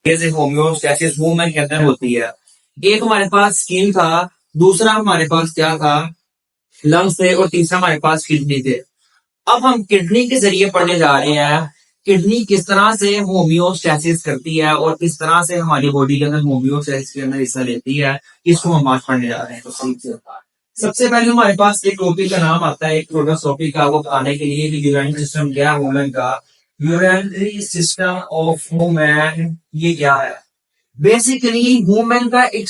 जैसे homeostasis women के अंदर होती है। एक हमारे पास स्किन था, दूसरा हमारे पास क्या था, लंग्स थे, और तीसरा हमारे पास किडनी थे। अब हम किडनी के जरिए पढ़ने जा रहे हैं किडनी किस तरह से होम्योस्टैसिस करती है और किस तरह से हमारी बॉडी के अंदर होम्योस्टैसिस के अंदर हिस्सा लेती है। इसको हम आज पढ़ने जा रहे हैं। तो सबसे पहले हमारे पास एक टॉपिक का नाम आता है, एक प्रोडक्ट टॉपिक का, वो बताने के लिए कि यूरिनरी सिस्टम क्या है वुमेन का। यूरिनरी सिस्टम ऑफ वुमेन ये क्या है? बेसिकली वुमेन का एक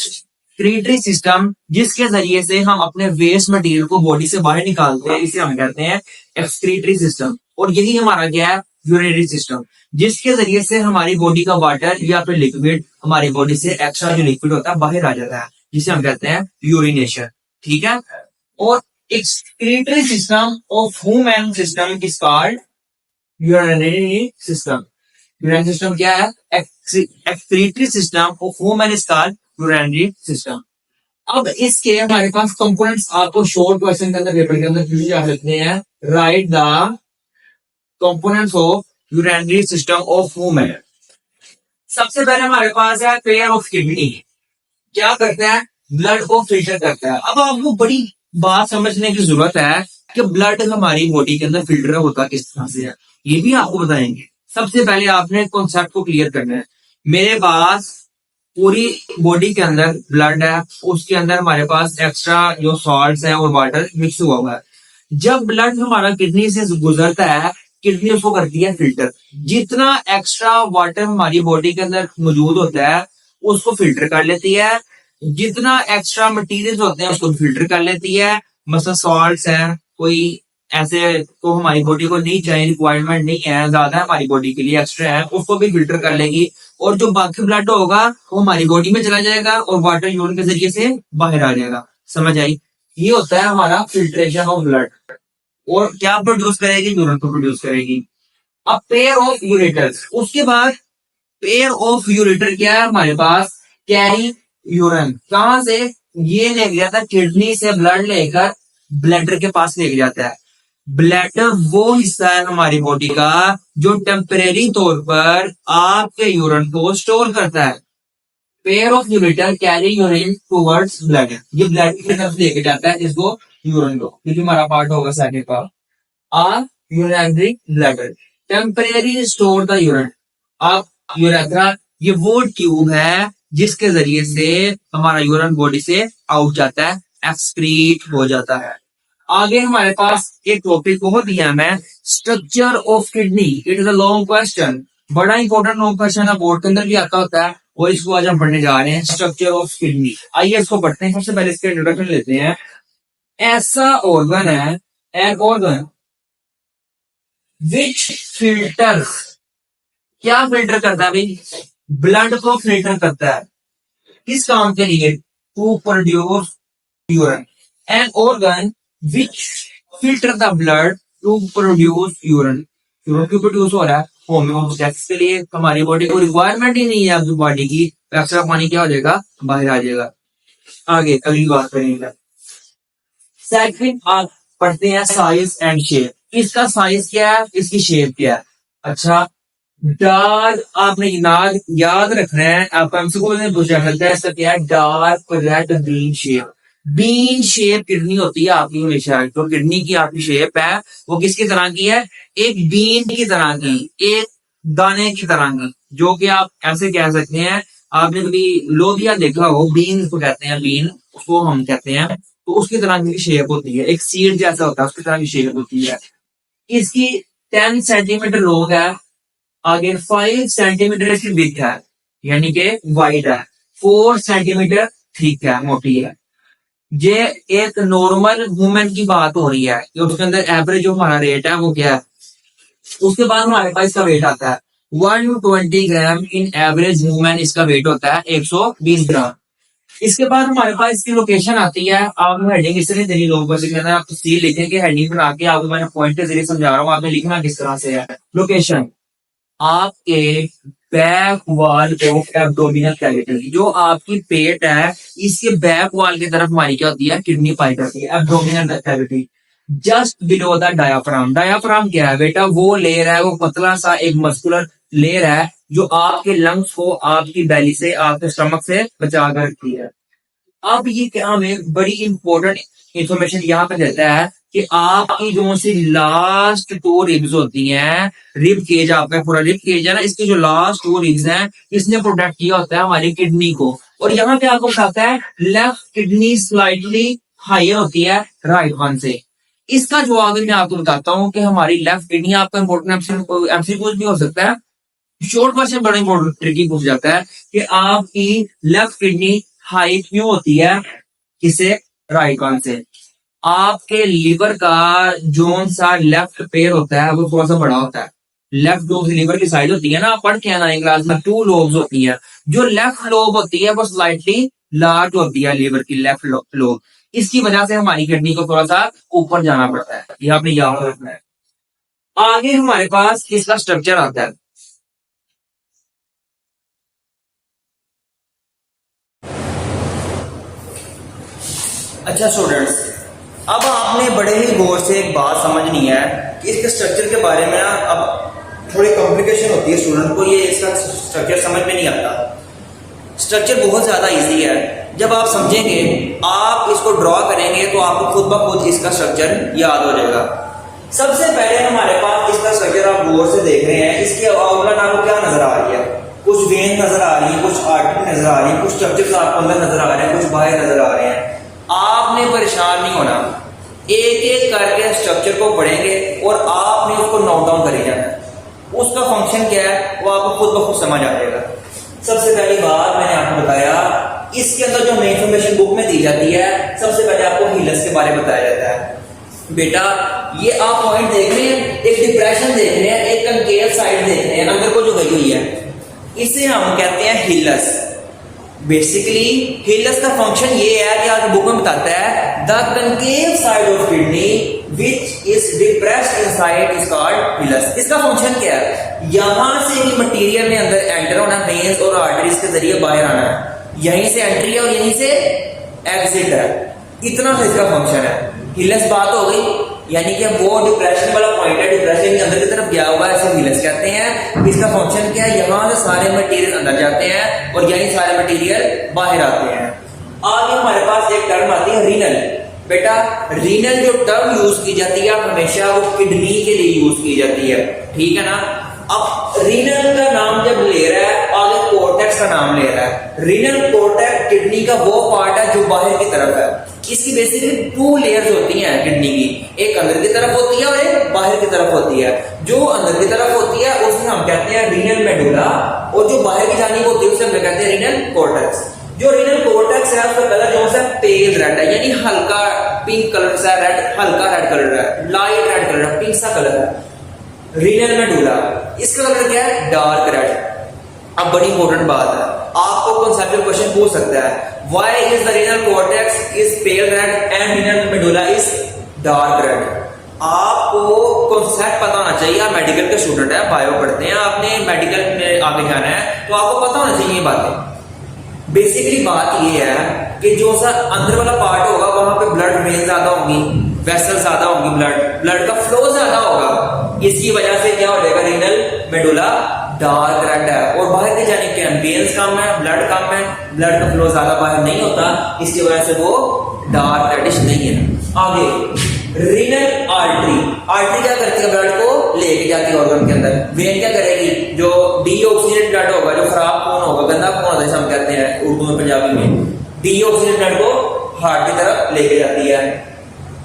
एक्सक्रीटरी सिस्टम जिसके जरिए से हम अपने वेस्ट मटेरियल को बॉडी से बाहर निकालते हैं, इसे हम कहते हैं एक्सक्रीटरी सिस्टम। और यही हमारा क्या है? यूरिनरी सिस्टम, जिसके जरिए से हमारी बॉडी का वाटर या फिर लिक्विड हमारी बॉडी से एक्स्ट्रा जो लिक्विड होता है बाहर आ जाता है, जिसे हम कहते हैं यूरिनेशन। ठीक है। और excretory system of women system is called urinary system. Urinary system क्या है? Excretory system of women is called urinary system. अब इसके हमारे पास कंपोनेंट्स आपको शॉर्ट क्वेश्चन के अंदर पेपर के अंदर पूछे जा सकते हैं। Right the components of urinary system of women. सबसे पहले हमारे पास है पेयर ऑफ किडनी। क्या करता है? ब्लड को फिल्टर करता है। अब आपको बड़ी बात समझने की जरूरत है कि ब्लड हमारी बॉडी के अंदर फिल्टर होता किस तरह से है, ये भी आपको बताएंगे। सबसे पहले आपने कॉन्सेप्ट को क्लियर करना है। मेरे पास पूरी बॉडी के अंदर ब्लड है, उसके अंदर हमारे पास एक्स्ट्रा जो सॉल्ट्स है और वाटर मिक्स हुआ है। जब ब्लड हमारा किडनी से गुजरता है, किडनी उसको करती है फिल्टर। जितना एक्स्ट्रा वाटर हमारी बॉडी के अंदर मौजूद होता है उसको फिल्टर कर लेती है, जितना एक्स्ट्रा मटेरियल होते हैं उसको फिल्टर कर लेती है। मतलब सॉल्ट्स है, कोई ऐसे तो हमारी बॉडी को नहीं चाहिए, रिक्वायरमेंट नहीं है, ज्यादा हमारी बॉडी के लिए एक्स्ट्रा है, उसको भी फिल्टर कर लेगी। और जो बाकी ब्लड होगा वो हमारी बॉडी में चला जाएगा और वाटर यूरिन के जरिए से बाहर आ जाएगा। समझ आई? ये होता है हमारा फिल्ट्रेशन ऑफ ब्लड। और क्या प्रोड्यूस करेगी? यूरिन को प्रोड्यूस करेगी। अब पेयर ऑफ यूरेटर्स, उसके बाद पेयर ऑफ यूरेटर क्या है हमारे पास? Carry urine. कहां से? ये लेके जाता है किडनी से ब्लड लेकर ब्लैडर के पास लेके जाता है। ब्लैडर वो हिस्सा है हमारी बॉडी का जो टेम्परेरी तौर पर आपके यूरिन को स्टोर करता है। Pair of ureter carry urine towards bladder, ये ब्लैडर की तरफ लेके जाता है इसको, यूरिन को, क्योंकि हमारा पार्ट होगा सेकंड का। Uh urinary bladder temporary store the urine. अब यूरेथ्रा ये वो ट्यूब है जिसके जरिए से हमारा यूरिन बॉडी से आउट जाता है, एक्सक्रीट हो जाता है। आगे हमारे पास एक टॉपिक को दिया मैं, structure of kidney. It is a long question, बड़ा इंपॉर्टेंट लॉन्ग क्वेश्चन है, बोर्ड के अंदर भी आता होता है, और इसको आज हम पढ़ने जा रहे हैं, स्ट्रक्चर ऑफ किडनी। आइए इसको पढ़ते हैं। सबसे पहले इसके इंट्रोडक्शन लेते हैं। ऐसा ऑर्गन है, एन ऑर्गन विच फिल्टर, क्या फिल्टर करता है भाई? ब्लड को फिल्टर करता है। किस काम के लिए? To produce urine. An organ which filter the blood to produce urine. Urine क्यों प्रोड्यूस हो रहा है? होम्योस्टैसिस के लिए। हमारी बॉडी को रिक्वायरमेंट ही नहीं है आपकी बॉडी की, एक्स्ट्रा पानी क्या हो जाएगा? बाहर आ जाएगा। आगे अगली बात करेंगे। सेकंड आप पढ़ते हैं साइज एंड शेप। इसका साइज क्या है? इसकी शेप क्या है? अच्छा, डार्क, आपने याद रखना है, आपका एमसीक्यू में पूछा सकता है इसका क्या है? Dark red bean shape. Bean shape kidney होती है आपकी हमेशा। तो किडनी की आपकी शेप है वो किसकी तरह की है? एक बीन की तरह की, एक दाने की तरह की, जो कि आप ऐसे कह सकते हैं। आपने कभी लोबिया देखा हो, बीन को कहते हैं, बीन उसको हम कहते हैं, तो उसकी तरह की शेप होती है, एक सीड जैसा होता है, उसकी तरह की शेप होती है। इसकी 10 सेंटीमीटर लॉन्ग है। आगे 5 सेंटीमीटर इसकी विड्थ है, यानी कि वाइड है। 4 सेंटीमीटर थिक है, मोटी है। ये एक नॉर्मल वुमेन की बात हो रही है कि उसके अंदर एवरेज जो हमारा रेट है वो क्या है। उसके बाद हमारे पास इसका वेट आता है 120 ग्राम इन एवरेज वुमेन। इसका वेट होता है 120 ग्राम। इसके बाद हमारे पास इसकी लोकेशन आती है। आपने हेडिंग इस तरह देनी, लोगों से कहना है आप सी लिखें कि हेडिंग बना के आपको मैंने पॉइंट के जरिए समझा रहा हूँ, आपने लिखना किस तरह से है। लोकेशन आपके back wall of abdominal cavity, जो आपकी पेट है इसके बैक वॉल की तरफ हमारी क्या होती है? किडनी पाई जाती है, abdominal cavity. Just below the diaphragm. Diaphragm क्या है बेटा? वो लेयर है, वो पतला सा एक मस्कुलर लेयर है जो आपके लंग्स को आपकी बेली से, आपके स्टमक से बचा कर रखती है। अब ये क्या हमें बड़ी इंपॉर्टेंट इंफॉर्मेशन यहाँ पे देता है कि आपकी जो सी लास्ट टू रिब्स होती हैं, रिब केज आपका पूरा रिब केज है ना, इसकी जो लास्ट टू रिब्स हैं, इसने प्रोटेक्ट किया होता है हमारी किडनी को। और यहाँ पे आपको बताता है लेफ्ट किडनी स्लाइटली हायर होती है राइट वन से। इसका जवाब मैं आपको बताता हूँ कि हमारी लेफ्ट किडनी, आपका इंपॉर्टेंट एमसीक्यू भी हो सकता है, शॉर्ट क्वेश्चन बड़ा इंपॉर्टेंट ट्रिकी पूछ जाता है कि आपकी लेफ्ट किडनी हाई क्यों होती है किसे, राइट वन से। आपके लीवर का जो सा लेफ्ट पेयर होता है वो थोड़ा सा बड़ा होता है। लेफ्ट जो लीवर की साइड होती है ना, आप पढ़ के आना क्लास में, टू लोब्स होती है। जो लेफ्ट लोब होती है वो स्लाइटली लार्ज होती है लीवर की लेफ्ट लोब। इसकी वजह से हमारी किडनी को थोड़ा सा ऊपर जाना पड़ता है, ये आपने याद रखना है। आगे हमारे पास इसका स्ट्रक्चर आता है। अच्छा स्टूडेंट्स, अब आपने बड़े ही गौर से एक बात समझनी है कि इसके स्ट्रक्चर के बारे में ना अब थोड़ी कॉम्प्लिकेशन होती है स्टूडेंट को, ये इसका स्ट्रक्चर समझ में नहीं आता। स्ट्रक्चर बहुत ज़्यादा इजी है, जब आप समझेंगे, आप इसको ड्रॉ करेंगे तो आपको खुद ब खुद इसका स्ट्रक्चर याद हो जाएगा। सबसे पहले हमारे पास इसका स्ट्रक्चर आप गौर से देख रहे हैं, इसकी आउटलाइन आपको क्या नजर आ रही है? कुछ वेन नजर आ रही है, कुछ आर्टरी नजर आ रही है, कुछ स्ट्रक्चर्स आपको अंदर नजर आ रहे हैं, कुछ बाहर नजर आ रहे हैं। आपने परेशान नहीं होना, एक एक करके स्ट्रक्चर को पढ़ेंगे और आपने उसको नोट डाउन करी जाना है। उसका फंक्शन क्या है वो आपको खुद ब खुद समझ आ जाएगा। सबसे पहली बात मैंने आपको बताया, इसके अंदर जो हमें इंफॉर्मेशन बुक में दी जाती है, सबसे पहले आपको हीलस के बारे में बताया जाता है। बेटा ये आप पॉइंट देख रहे हैं, एक डिप्रेशन देख रहे हैं, एक कंकेव साइड देख रहे हैं, अंदर को जो गई हुई है, इसे हम कहते हैं हीलस। बेसिकली हीलस का फंक्शन ये है कि आपको बुक में बताता है the concave side of kidney which is depressed inside is called hilus. इसका फंक्शन क्या है? यहां से ही मटेरियल ने अंदर एंटर होना, वेन्स और आर्टरीज के जरिए बाहर आना है, यहीं से एंट्री है और यहीं से एग्जिट है। इतना सा इसका फंक्शन है। हीलस बात हो गई, यानी कि वो डिप्रेशन वाला पॉइंट है, डिप्रेशन के अंदर की तरफ गया हुआ है, इसे हीलस कहते हैं। इसका फंक्शन क्या है? यहां से सारे मटेरियल अंदर जाते हैं और यही सारे मटेरियल बाहर आते हैं। आगे हमारे पास एक टर्म आती है रीनल। बेटा रीनल जो टर्म यूज की जाती है हमेशा वो किडनी के लिए यूज की जाती है, ठीक है ना। अब रीनल का नाम जब ले रहा है, आगे कोर्टेक्स का नाम ले रहा है। रीनल कोर्टेक्स किडनी का वो पार्ट है जो बाहर की तरफ है। इसकी बेसिकली टू लेयर्स होती हैं किडनी की, एक अंदर की तरफ होती है और एक बाहर की तरफ होती है। जो अंदर की तरफ होती है उसे हम कहते हैं रीनल मेडुला, और जो बाहर की जानिब होती है उसे हम कहते हैं रीनल कोर्टेक्स। जो रीनल कोर्टेक्स है उसका कलर जो है पेल रेड है, यानी हल्का पिंक कलर सा रेड, हल्का रेड कलर है, लाइट रेड कलर है, पिंक सा कलर है। रीनल मेडुला, इसका कलर क्या है? Dark red. अब बड़ी इंपॉर्टेंट बात है, आपको कॉन्सेप्चुअल क्वेश्चन पूछ सकता है, why is the renal cortex is pale red and renal medulla is dark red? आपको कॉन्सेप्ट पता होना चाहिए। आप मेडिकल के स्टूडेंट है, बायो पढ़ते हैं, आपने मेडिकल में आगे जाना है तो आपको पता होना चाहिए ये बातें। बेसिकली बात ये है कि जो सा अंदर वाला पार्ट होगा वहां पे ब्लड वेन ज्यादा होंगी, वेसल ज्यादा होंगी, ब्लड का फ्लो ज्यादा होगा। इसकी वजह से क्या हो जाएगा? रीनल मेडुला डार्क रेड है। और बाहर के जाने के वेन्स कम है, ब्लड कम है, ब्लड का फ्लो ज्यादा बाहर नहीं होता, इसकी वजह से वो डार्क रेडिश नहीं है। आगे रीनल आर्टरी, आर्टरी क्या करती है? ब्लड को लेके जाती है ऑर्गन के अंदर। वेन क्या करेगी? जो डीऑक्सीनेटेड ब्लड होगा, जो खराब खून होगा, गंदा खून होता है, हम कहते हैं उर्दू में, पंजाबी में, डीऑक्सीनेटेड ब्लड को हार्ट की तरफ लेके जाती है।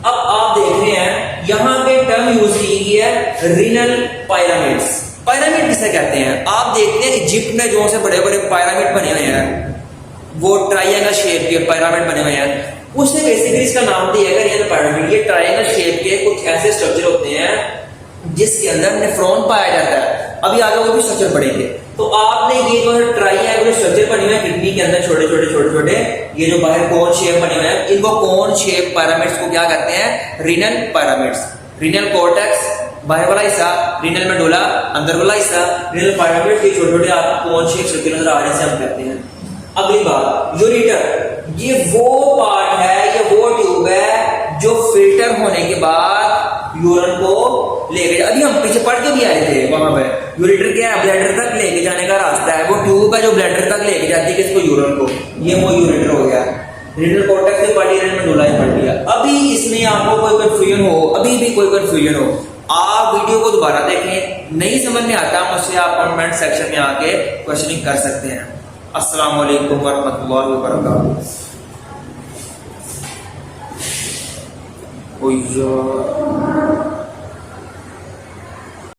अब आप देख रहे हैं यहां पे टर्म यूज की गई है रीनल पायरामिड्स। पायरामिड किसे कहते हैं? आप देखते हैं इजिप्ट में जो से बड़े बड़े पायरामिड बने हुए हैं, वो ट्राइंगल शेप के पायरामिड बने हुए हैं, उसने बेसिकली इसका नाम दिया है रीनल पायरामिड। ये ट्राइंगल शेप के कुछ ऐसे स्ट्रक्चर होते हैं जिसके अंदर नेफ्रॉन पाया जाता है। अभी आगे वो भी स्ट्रक्चर पढ़ेंगे। तो आपने ये जो ट्राइंगल स्ट्रक्चर बने हुए हैं किडनी के अंदर, छोटे छोटे छोटे छोटे, ये जो बाहर कोन शेप बने हुए हैं, इनको कोन शेप पायरामिड्स को क्या कहते हैं? Renal pyramids. रीनल कोर्टेक्स बाहर वाला हिस्सा, रीनल मेडुला अंदर वाला हिस्सा, रीनल पायरामिड के छोटे छोटे आपको कोन शेप स्ट्रक्चर नजर आ रहे हैं, हम कहते हैं। अगली बात, यूरेटर, ये वो पार्ट है, ये वो ट्यूब है जो फिल्टर होने के बाद यूरिन को लेके अभी हम पीछे पढ़ के भी आए थे वहां पे। यूरेटर क्या है, ब्लैडर तक लेके जाने का रास्ता है, वो ट्यूब है जो ब्लैडर तक लेके जाती है किसको, यूरिन को। ये वो यूरेटर हो गया। रीनल कॉर्टेक्स से पढ़ लिया, मेडुला से पढ़ लिया। अभी इसमें आपको कोई कंफ्यूजन हो, अभी भी कोई कंफ्यूजन हो, आप वीडियो को दोबारा देखें। नहीं समझ में आता मुझसे आप कमेंट सेक्शन में आके क्वेश्चनिंग कर सकते हैं। अस्सलाम वालेकुम वरहमतुल्लाहि वबरकातुहू। ओ यार